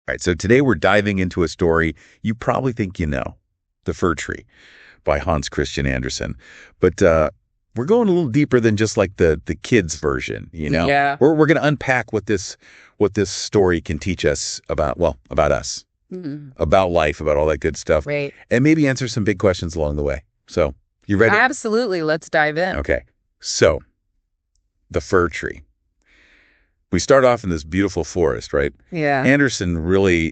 All right, so today we're diving into a story you probably think you know, The Fir Tree by Hans Christian Andersen. But we're going a little deeper than just like the kids version, you know? Yeah. We're going to unpack what this story can teach us about us, about life, about all that good stuff. Right. And maybe answer some big questions along the way. So, you ready? Absolutely. Let's dive in. Okay. So, The Fir Tree. We start off in this beautiful forest, right? Yeah. Andersen really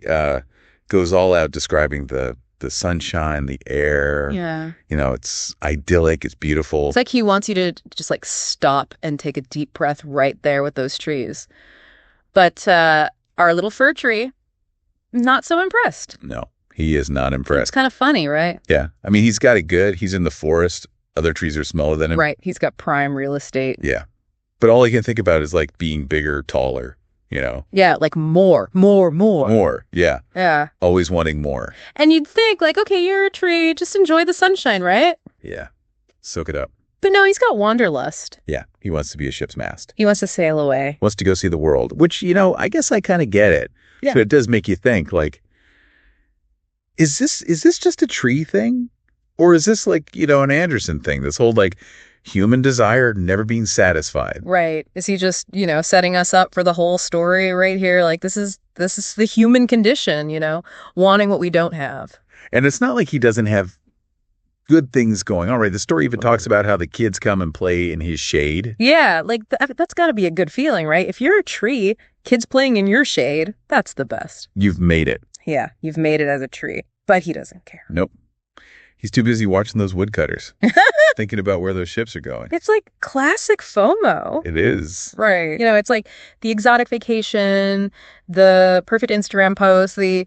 goes all out describing the sunshine, the air. Yeah. You know, it's idyllic. It's beautiful. It's like he wants you to just like stop and take a deep breath right there with those trees. But our little fir tree, not so impressed. No, he is not impressed. It's kind of funny, right? Yeah. I mean, he's got it good. He's in the forest. Other trees are smaller than him. Right. He's got prime real estate. Yeah. But all he can think about is like being bigger, taller, you know? Yeah, like more. More, yeah. Yeah. Always wanting more. And you'd think like, okay, you're a tree, just enjoy the sunshine, right? Yeah. Soak it up. But no, he's got wanderlust. Yeah. He wants to be a ship's mast. He wants to sail away. Wants to go see the world, which, you know, I guess I kind of get it. Yeah. So it does make you think like, is this just a tree thing? Or is this like, you know, an Andersen thing? This whole like human desire never being satisfied. Right. Is he just, you know, setting us up for the whole story right here? Like this is the human condition, you know, wanting what we don't have. And it's not like he doesn't have good things going on, right? The story even talks about how the kids come and play in his shade. Yeah, like that's got to be a good feeling, right? If you're a tree, kids playing in your shade, that's the best. You've made it. Yeah, you've made it as a tree. But he doesn't care. Nope. He's too busy watching those woodcutters, thinking about where those ships are going. It's like classic FOMO. It is. Right. You know, it's like the exotic vacation, the perfect Instagram post, the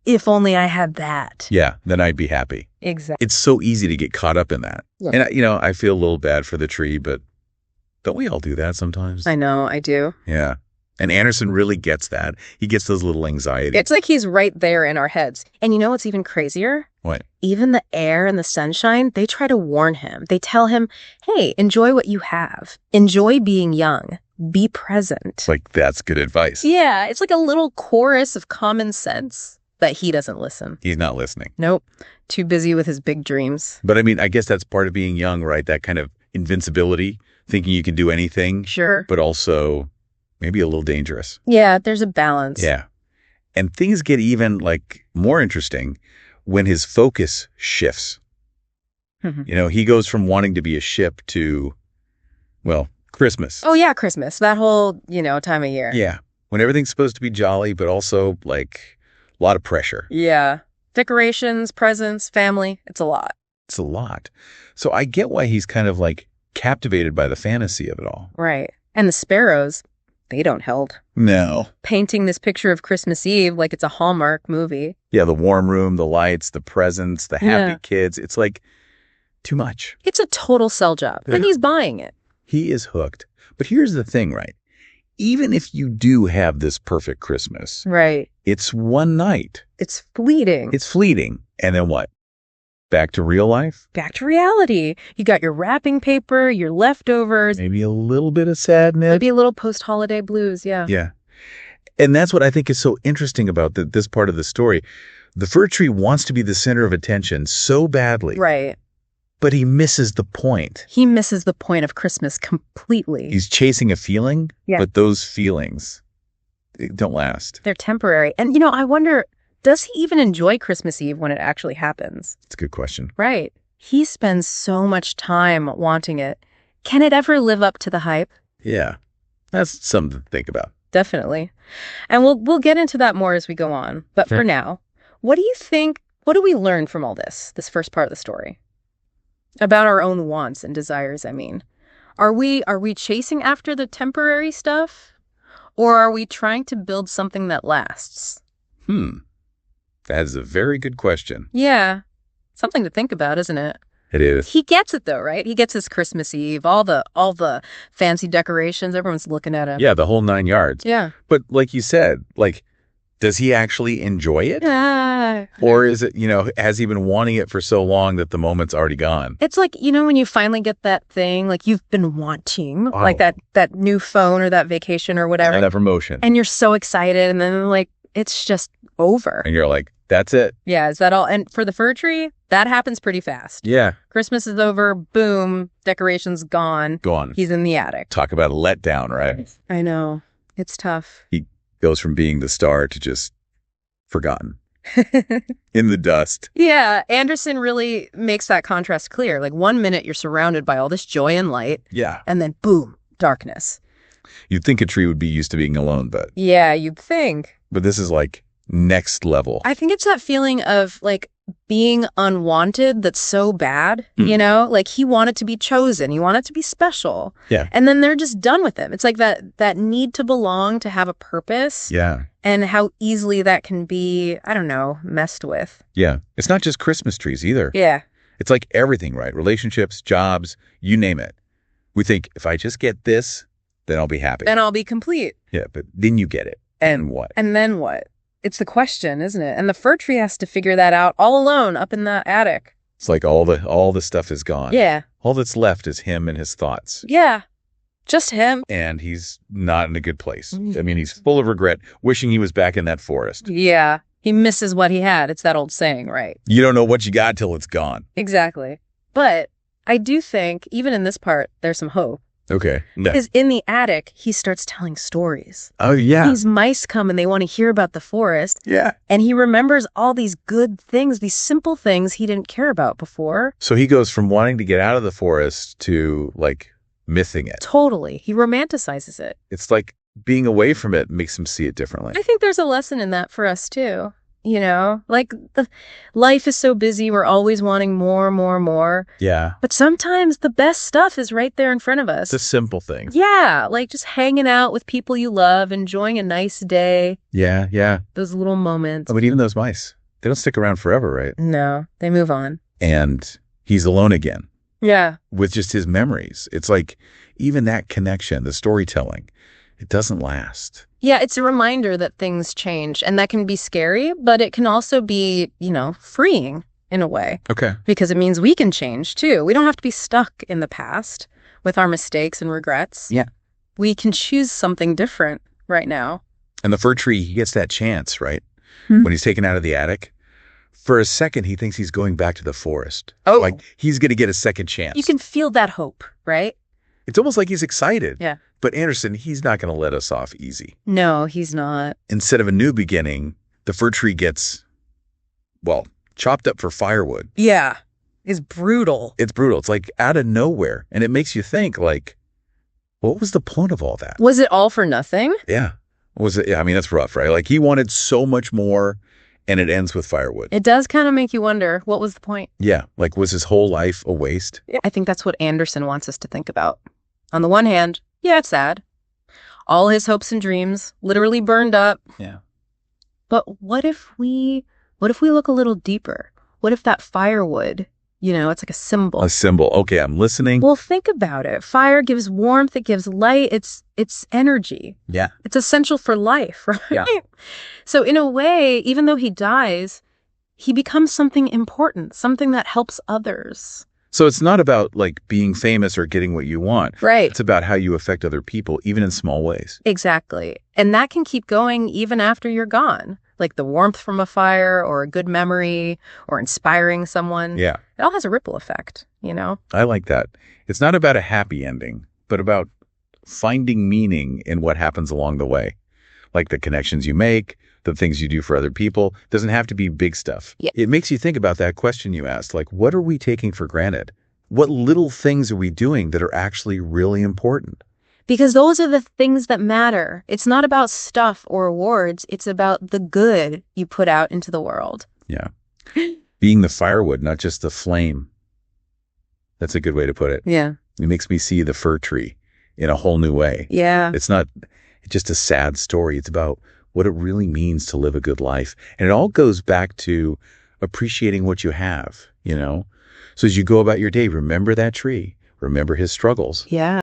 if only I had that. Yeah, then I'd be happy. Exactly. It's so easy to get caught up in that. Yeah. And, you know, I feel a little bad for the tree, but don't we all do that sometimes? I know, I do. Yeah. And Andersen really gets that. He gets those little anxieties. It's like he's right there in our heads. And you know what's even crazier? What? Even the air and the sunshine, they try to warn him. They tell him, hey, enjoy what you have. Enjoy being young. Be present. Like, that's good advice. Yeah, it's like a little chorus of common sense, but he doesn't listen. He's not listening. Nope. Too busy with his big dreams. But I mean, I guess that's part of being young, right? That kind of invincibility, thinking you can do anything. Sure. But also maybe a little dangerous. Yeah, there's a balance. Yeah. And things get even like more interesting when his focus shifts. Mhm. You know, he goes from wanting to be a ship to, well, Christmas. Oh, yeah, Christmas. That whole, you know, time of year. Yeah. When everything's supposed to be jolly, but also like a lot of pressure. Yeah. Decorations, presents, family. It's a lot. It's a lot. So I get why he's kind of like captivated by the fantasy of it all. Right. And the sparrows, they don't help. No. Painting this picture of Christmas Eve like it's a Hallmark movie. Yeah, the warm room, the lights, the presents, the happy Yeah. kids. It's like too much. It's a total sell job. And he's buying it. He is hooked. But here's the thing, right? Even if you do have this perfect Christmas, Right. it's one night. It's fleeting. It's fleeting. And then what? Back to real life? Back to reality. You got your wrapping paper, your leftovers, Maybe a little bit of sadness. maybe a little post-holiday blues. Yeah. Yeah. And that's what I think is so interesting about this part of the story. The fir tree wants to be the center of attention so badly. Right. But he misses the point. He misses the point of Christmas completely. He's chasing a feeling, Yeah. but those feelings don't last. They're temporary. And, you know, I wonder, does he even enjoy Christmas Eve when it actually happens? It's a good question. Right. He spends so much time wanting it. Can it ever live up to the hype? Yeah. That's something to think about. Definitely. And we'll get into that more as we go on. But Sure. for now, what do you think, what do we learn from all this first part of the story? About our own wants and desires, I mean. Are we chasing after the temporary stuff? Or are we trying to build something that lasts? That is a very good question. Yeah. Something to think about, isn't it? It is. He gets it though, right? He gets his Christmas Eve, all the fancy decorations, everyone's looking at him. Yeah, the whole 9 yards. Yeah. But like you said, like, does he actually enjoy it? Yeah. Or is it, you know, has he been wanting it for so long that the moment's already gone? It's like, you know, when you finally get that thing, like you've been wanting, Oh. like that new phone or that vacation or whatever. And that promotion. And you're so excited. And then like it's just over. And you're like, that's it. Yeah, is that all? And for the fir tree, that happens pretty fast. Yeah. Christmas is over, boom, decorations gone. Gone. He's in the attic. Talk about a letdown, right? I know. It's tough. He goes from being the star to just forgotten in the dust. Yeah, Anderson really makes that contrast clear. Like 1 minute you're surrounded by all this joy and light, Yeah. and then boom, darkness. You'd think a tree would be used to being alone, but Yeah, you'd think. this is like next level. I think it's that feeling of like being unwanted that's so bad, Hmm. you know? Like he wanted to be chosen, he wanted to be special. Yeah. And then they're just done with him. It's like that need to belong, to have a purpose. Yeah. And how easily that can be, I don't know, messed with. Yeah. It's not just Christmas trees either. Yeah. It's like everything, right? Relationships, jobs, you name it. We think if I just get this, then I'll be happy. Then I'll be complete. Yeah, but then you get it. And what? And then what? It's the question, isn't it? And the fir tree has to figure that out all alone up in the attic. It's like all the stuff is gone. Yeah. All that's left is him and his thoughts. Yeah. Just him. And he's not in a good place. I mean, he's full of regret, wishing he was back in that forest. Yeah. He misses what he had. It's that old saying, right? You don't know what you got till it's gone. Exactly. But I do think, even in this part, there's some hope. Okay. Yeah. Because in the attic, he starts telling stories. Oh, yeah. These mice come and they want to hear about the forest. Yeah. And he remembers all these good things, these simple things he didn't care about before. So he goes from wanting to get out of the forest to like missing it. Totally. He romanticizes it. It's like being away from it makes him see it differently. I think there's a lesson in that for us too. You know, like life is so busy. We're always wanting more, more, more. Yeah. But sometimes the best stuff is right there in front of us. The simple things. Yeah. Like just hanging out with people you love, enjoying a nice day. Yeah. Yeah. Those little moments. Oh, but even those mice, they don't stick around forever, right? No, they move on. And he's alone again Yeah. with just his memories. It's like even that connection, the storytelling, it doesn't last. Yeah, it's a reminder that things change, and that can be scary, but it can also be, you know, freeing in a way, Okay. because it means we can change too. We don't have to be stuck in the past with our mistakes and regrets. Yeah. We can choose something different right now. And the fir tree, he gets that chance, right? Hmm. When he's taken out of the attic. For a second, he thinks he's going back to the forest. Oh. Like he's going to get a second chance. You can feel that hope, right? It's almost like he's excited. Yeah. But Anderson, he's not going to let us off easy. No, he's not. Instead of a new beginning, the fir tree gets, well, chopped up for firewood. Yeah. It's brutal. It's brutal. It's like out of nowhere. And it makes you think, like, what was the point of all that? Was it all for nothing? Yeah. Was it? Yeah, I mean, that's rough, right? Like he wanted so much more and it ends with firewood. It does kind of make you wonder, what was the point? Yeah. Like, was his whole life a waste? I think that's what Anderson wants us to think about. On the one hand, yeah, it's sad. All his hopes and dreams literally burned up. Yeah. But what if we look a little deeper? What if that firewood, you know, it's like a symbol. A symbol. Okay, I'm listening. Well, think about it. Fire gives warmth, it gives light, it's energy. Yeah. It's essential for life, right? Yeah. So in a way, even though he dies, he becomes something important, something that helps others. So it's not about like being famous or getting what you want. Right. It's about how you affect other people, even in small ways. Exactly. And that can keep going even after you're gone. Like the warmth from a fire or a good memory or inspiring someone. Yeah. It all has a ripple effect, you know? I like that. It's not about a happy ending, but about finding meaning in what happens along the way. Like the connections you make, the things you do for other people. It doesn't have to be big stuff. Yeah. It makes you think about that question you asked. Like, what are we taking for granted? What little things are we doing that are actually really important? Because those are the things that matter. It's not about stuff or awards. It's about the good you put out into the world. Yeah. Being the firewood, not just the flame. That's a good way to put it. Yeah. It makes me see the fir tree in a whole new way. Yeah. It's not just a sad story. It's about what it really means to live a good life. And it all goes back to appreciating what you have, you know? So as you go about your day, remember that tree. Remember his struggles. Yeah.